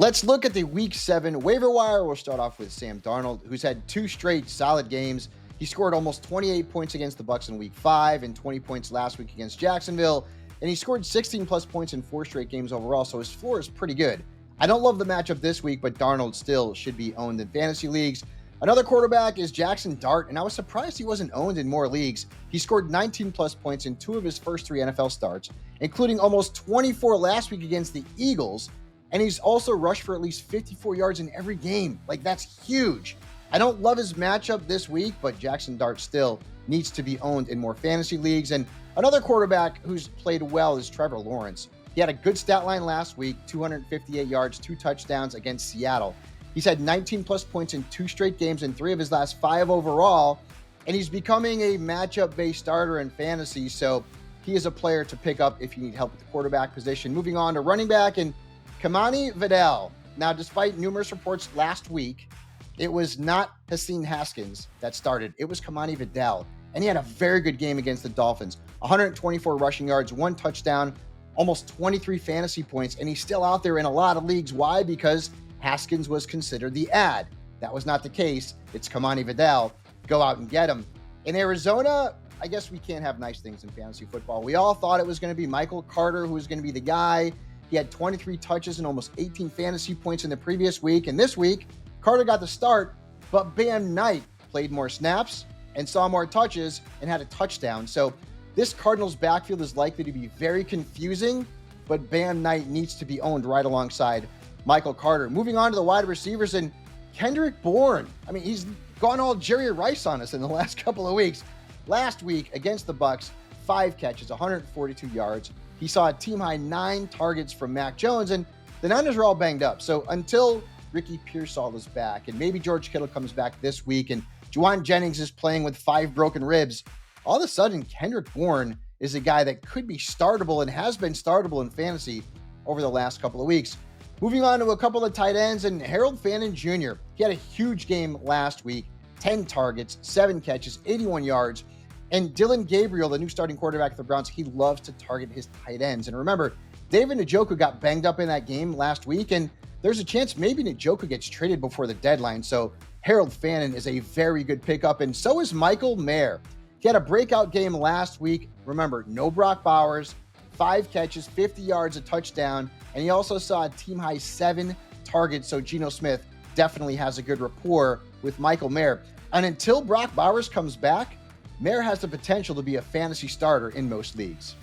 Let's look at the Week 7 waiver wire. We'll start off with Sam Darnold, who's had 2 straight solid games. He scored almost 28 points against the Bucs in Week 5 and 20 points last week against Jacksonville. And he scored 16 plus points in 4 straight games overall, so his floor is pretty good. I don't love the matchup this week, but Darnold still should be owned in fantasy leagues. Another quarterback is Jaxson, and I was surprised he wasn't owned in more leagues. He scored 19 plus points in 2 of his first 3 NFL starts, including almost 24 last week against the Eagles. And he's also rushed for at least 54 yards in every game. Like, that's huge. I don't love his matchup this week, but Jaxson still needs to be owned in more fantasy leagues. And another quarterback who's played well is Trevor Lawrence. He had a good stat line last week, 258 yards, 2 touchdowns against Seattle. He's had 19 plus points in 2 straight games and 3 of his last 5 overall. And he's becoming a matchup-based starter in fantasy, so he is a player to pick up if you need help with the quarterback position. Moving on to running back and Kimani Vidal. Now, despite numerous reports last week, it was not Hassan Haskins that started. It was Kimani Vidal, and he had a very good game against the Dolphins. 124 rushing yards, 1 touchdown, almost 23 fantasy points, and he's still out there in a lot of leagues. Why? Because Haskins was considered the ad. That was not the case. It's Kimani Vidal. Go out and get him. In Arizona, I guess we can't have nice things in fantasy football. We all thought it was going to be Michael Carter who was going to be the guy. He had 23 touches and almost 18 fantasy points in the previous week. And this week, Carter got the start, but Bam Knight played more snaps and saw more touches and had a touchdown. So this Cardinals backfield is likely to be very confusing, but Bam Knight needs to be owned right alongside Michael Carter. Moving on to the wide receivers, and Kendrick Bourne. I mean, he's gone all Jerry Rice on us in the last couple of weeks. Last week against the Bucs, 5 catches, 142 yards. He saw a team-high 9 targets from Mac Jones, and the Niners are all banged up. So until Ricky Pearsall is back, and maybe George Kittle comes back this week, and Juwan Jennings is playing with 5 broken ribs, all of a sudden, Kendrick Bourne is a guy that could be startable and has been startable in fantasy over the last couple of weeks. Moving on to a couple of tight ends, and Harold Fannin Jr. He had a huge game last week, 10 targets, 7 catches, 81 yards. And Dylan Gabriel, the new starting quarterback for the Browns, he loves to target his tight ends. And remember, David Njoku got banged up in that game last week, and there's a chance maybe Njoku gets traded before the deadline. So Harold Fannin is a very good pickup, and so is Michael Mayer. He had a breakout game last week. Remember, no Brock Bowers, 5 catches, 50 yards, a touchdown, and he also saw a team-high 7 targets. So Geno Smith definitely has a good rapport with Michael Mayer. And until Brock Bowers comes back, Mayer has the potential to be a fantasy starter in most leagues.